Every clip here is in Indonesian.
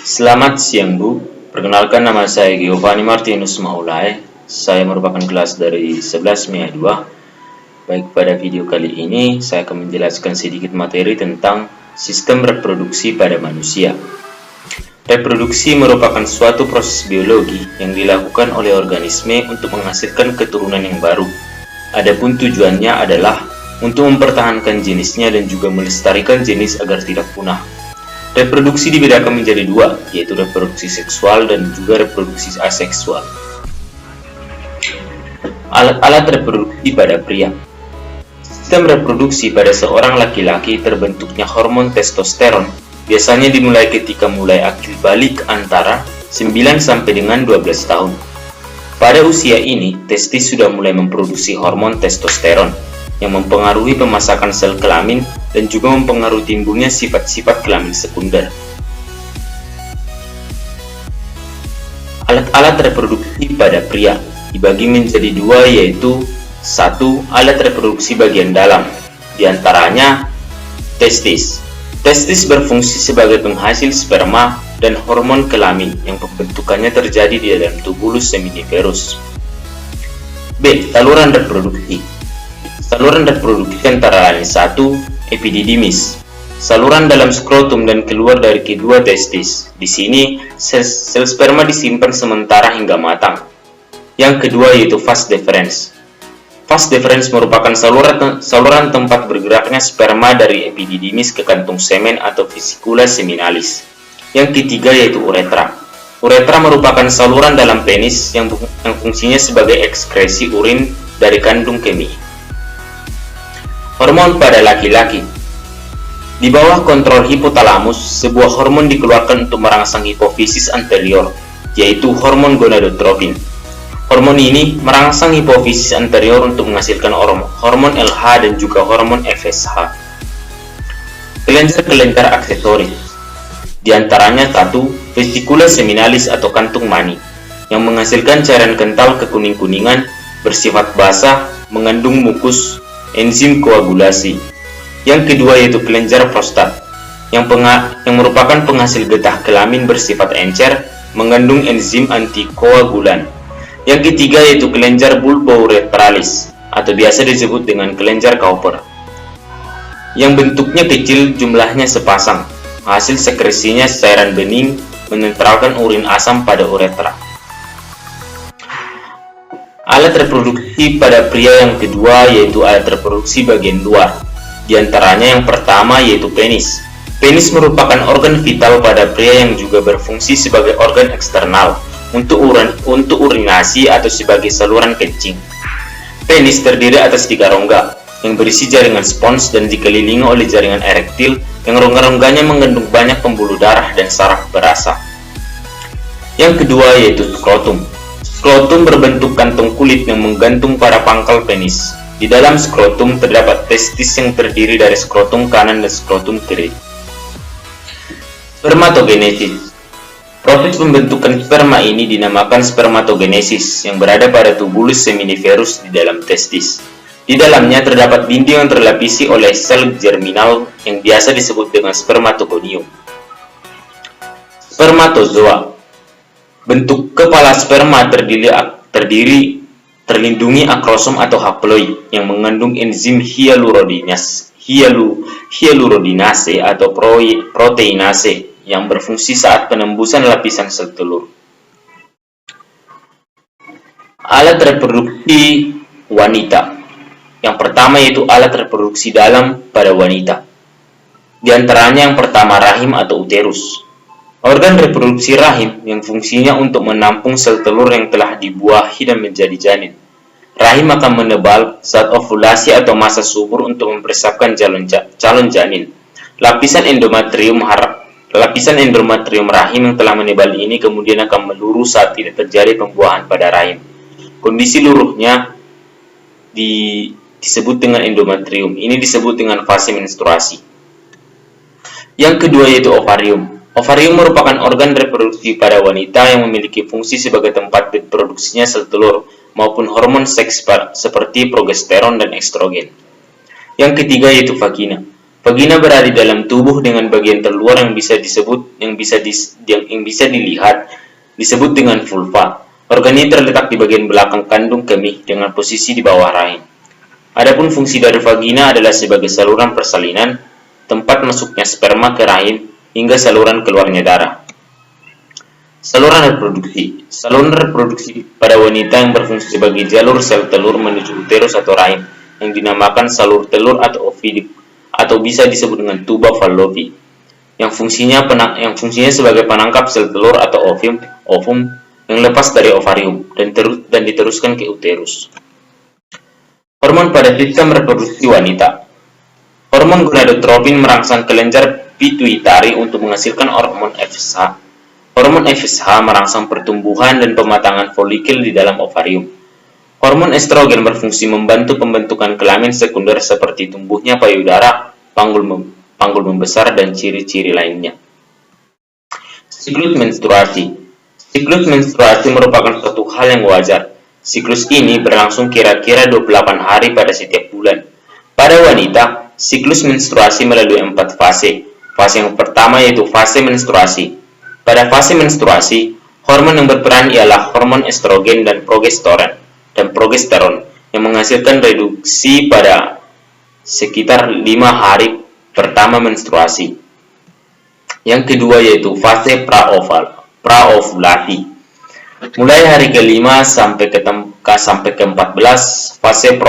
Selamat siang Bu, perkenalkan nama saya Giovanni Martinus Maulay. Saya merupakan kelas dari 11 MIA 2. Baik, pada video kali ini saya akan menjelaskan sedikit materi tentang sistem reproduksi pada manusia. Reproduksi merupakan suatu proses biologi yang dilakukan oleh organisme untuk menghasilkan keturunan yang baru. Adapun tujuannya adalah untuk mempertahankan jenisnya dan juga melestarikan jenis agar tidak punah. Reproduksi dibedakan menjadi dua, yaitu reproduksi seksual dan juga reproduksi aseksual. Alat-alat reproduksi pada pria. Sistem reproduksi pada seorang laki-laki terbentuknya hormon testosteron biasanya dimulai ketika mulai akil balik antara 9 sampai dengan 12 tahun. Pada usia ini, testis sudah mulai memproduksi hormon testosteron yang mempengaruhi pemasakan sel kelamin dan juga mempengaruhi timbulnya sifat-sifat kelamin sekunder. Alat-alat reproduksi pada pria dibagi menjadi dua, yaitu 1. Alat reproduksi bagian dalam, diantaranya testis. Testis berfungsi sebagai penghasil sperma dan hormon kelamin yang pembentukannya terjadi di dalam tubulus seminiferus. B. Saluran reproduksi. Saluran reproduksi antara lain 1. Epididymis, saluran dalam skrotum dan keluar dari kedua testis. Di sini, sel sperma disimpan sementara hingga matang. Yang kedua yaitu vas deferens. Vas deferens merupakan saluran tempat bergeraknya sperma dari epididymis ke kantung semen atau vesicula seminalis. Yang ketiga yaitu uretra. Uretra merupakan saluran dalam penis yang fungsinya sebagai ekskresi urin dari kandung kemih. Hormon pada laki-laki. Di bawah kontrol hipotalamus, sebuah hormon dikeluarkan untuk merangsang hipofisis anterior, yaitu hormon gonadotropin. Hormon ini merangsang hipofisis anterior untuk menghasilkan hormon LH dan juga hormon FSH. Kelenjar-kelenjar aksesoris. Di antaranya 1. Vesicula seminalis atau kantung mani, yang menghasilkan cairan kental kekuning-kuningan, bersifat basah, mengandung mukus, enzim koagulasi. Yang kedua yaitu kelenjar prostat, yang merupakan penghasil getah kelamin bersifat encer, mengandung enzim antikoagulan. Yang ketiga yaitu kelenjar bulbouretralis, atau biasa disebut dengan kelenjar Cowper, yang bentuknya kecil, jumlahnya sepasang. Hasil sekresinya cairan bening menetralkan urin asam pada uretra. Alat reproduksi pada pria yang kedua yaitu alat reproduksi bagian luar. Di antaranya yang pertama yaitu penis. Penis merupakan organ vital pada pria yang juga berfungsi sebagai organ eksternal untuk urinasi atau sebagai saluran kencing. Penis terdiri atas 3 rongga yang berisi jaringan spons dan dikelilingi oleh jaringan erektil yang rongga-rongganya mengandung banyak pembuluh darah dan saraf berasa. Yang kedua yaitu skrotum. Skrotum berbentuk kantung kulit yang menggantung pada pangkal penis. Di dalam skrotum terdapat testis yang terdiri dari skrotum kanan dan skrotum kiri. Spermatogenesis. Proses pembentukan sperma ini dinamakan spermatogenesis yang berada pada tubulus seminiferus di dalam testis. Di dalamnya terdapat dinding yang terlapisi oleh sel germinal yang biasa disebut dengan spermatogonium. Spermatozoa. Bentuk kepala sperma terlindungi akrosom atau haploid yang mengandung enzim hyaluronidase atau proteinase yang berfungsi saat penembusan lapisan sel telur. Alat reproduksi wanita. Yang pertama yaitu alat reproduksi dalam pada wanita. Di antaranya yang pertama rahim atau uterus. Organ reproduksi rahim yang fungsinya untuk menampung sel telur yang telah dibuahi dan menjadi janin. Rahim akan menebal saat ovulasi atau masa subur untuk mempersiapkan calon janin. Lapisan endometrium rahim yang telah menebal ini kemudian akan meluruh saat tidak terjadi pembuahan pada rahim. Kondisi luruhnya disebut dengan endometrium. Ini disebut dengan fase menstruasi. Yang kedua yaitu ovarium. Ovarium merupakan organ reproduksi pada wanita yang memiliki fungsi sebagai tempat produksinya sel telur maupun hormon seks seperti progesteron dan estrogen. Yang ketiga yaitu vagina. Vagina berada di dalam tubuh dengan bagian terluar yang bisa dilihat disebut dengan vulva. Organ ini terletak di bagian belakang kandung kemih dengan posisi di bawah rahim. Adapun fungsi dari vagina adalah sebagai saluran persalinan, tempat masuknya sperma ke rahim, hingga saluran keluarnya darah. Saluran reproduksi. Saluran reproduksi pada wanita yang berfungsi sebagai jalur sel telur menuju uterus atau rahim, yang dinamakan salur telur atau oviduct, atau bisa disebut dengan tuba fallopi, yang fungsinya sebagai penangkap sel telur atau ovum yang lepas dari ovarium dan diteruskan ke uterus. Hormon pada sistem reproduksi wanita. Hormon gonadotropin merangsang kelenjar pituitari untuk menghasilkan hormon FSH. Hormon FSH merangsang pertumbuhan dan pematangan folikel di dalam ovarium. Hormon estrogen berfungsi membantu pembentukan kelamin sekunder seperti tumbuhnya payudara, panggul membesar, dan ciri-ciri lainnya. Siklus menstruasi. Siklus menstruasi merupakan suatu hal yang wajar. Siklus ini berlangsung kira-kira 28 hari pada setiap bulan. Pada wanita, siklus menstruasi melalui 4 fase. Fase yang pertama yaitu fase menstruasi. Pada fase menstruasi, hormon yang berperan ialah hormon estrogen dan progesteron yang menghasilkan reduksi pada sekitar 5 hari pertama menstruasi. Yang kedua yaitu fase praovulasi. Mulai hari ke-5 sampai ke-14, fase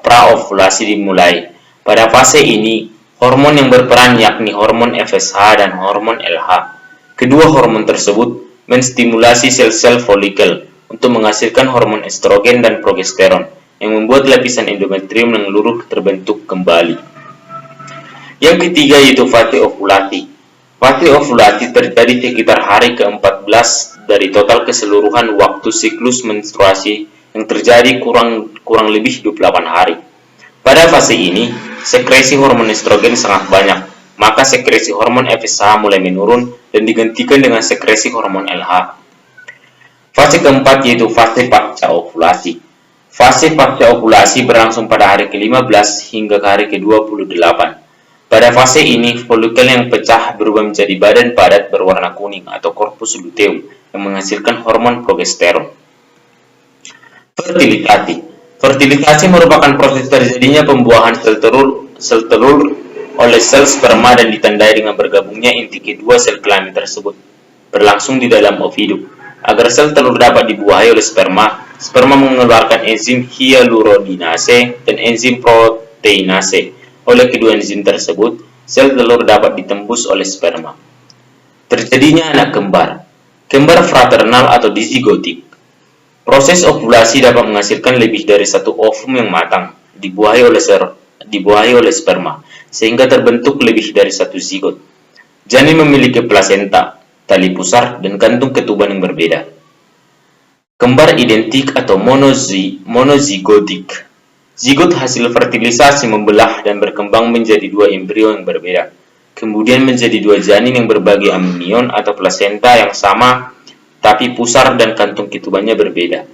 praovulasi dimulai. Pada fase ini, hormon yang berperan yakni hormon FSH dan hormon LH. Kedua hormon tersebut menstimulasi sel-sel folikel untuk menghasilkan hormon estrogen dan progesteron yang membuat lapisan endometrium yang luruh terbentuk kembali. Yang ketiga yaitu fase ovulasi. Fase ovulasi terjadi sekitar hari ke-14 dari total keseluruhan waktu siklus menstruasi yang terjadi kurang lebih 28 hari. Pada fase ini, sekresi hormon estrogen sangat banyak, maka sekresi hormon FSH mulai menurun dan digantikan dengan sekresi hormon LH. Fase keempat yaitu fase pasca ovulasi. Fase pasca ovulasi berlangsung pada hari ke-15 hingga ke hari ke-28. Pada fase ini, folikel yang pecah berubah menjadi badan padat berwarna kuning atau corpus luteum yang menghasilkan hormon progesteron. Fertilitasi. Fertilitasi merupakan proses terjadinya pembuahan sel telur oleh sel sperma dan ditandai dengan bergabungnya inti kedua sel kelamin tersebut, berlangsung di dalam oviduct. Agar sel telur dapat dibuahi oleh sperma mengeluarkan enzim hyaluronidase dan enzim proteinase. Oleh kedua enzim tersebut, sel telur dapat ditembus oleh sperma. Terjadinya anak kembar fraternal atau dizigotik. Proses ovulasi dapat menghasilkan lebih dari satu ovum yang matang, dibuahi oleh sperma, sehingga terbentuk lebih dari satu zigot. Janin memiliki plasenta, tali pusar, dan kantung ketuban yang berbeda. Kembar identik atau monozigotik. Zigot hasil fertilisasi membelah dan berkembang menjadi dua embrio yang berbeda, kemudian menjadi dua janin yang berbagi amnion atau plasenta yang sama, tapi pusar dan kantung ketubannya berbeda.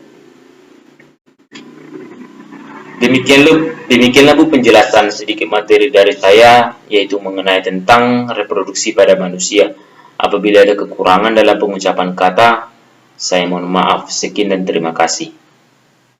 Demikianlah Bu penjelasan sedikit materi dari saya, yaitu mengenai tentang reproduksi pada manusia. Apabila ada kekurangan dalam pengucapan kata, saya mohon maaf. Sekian dan terima kasih.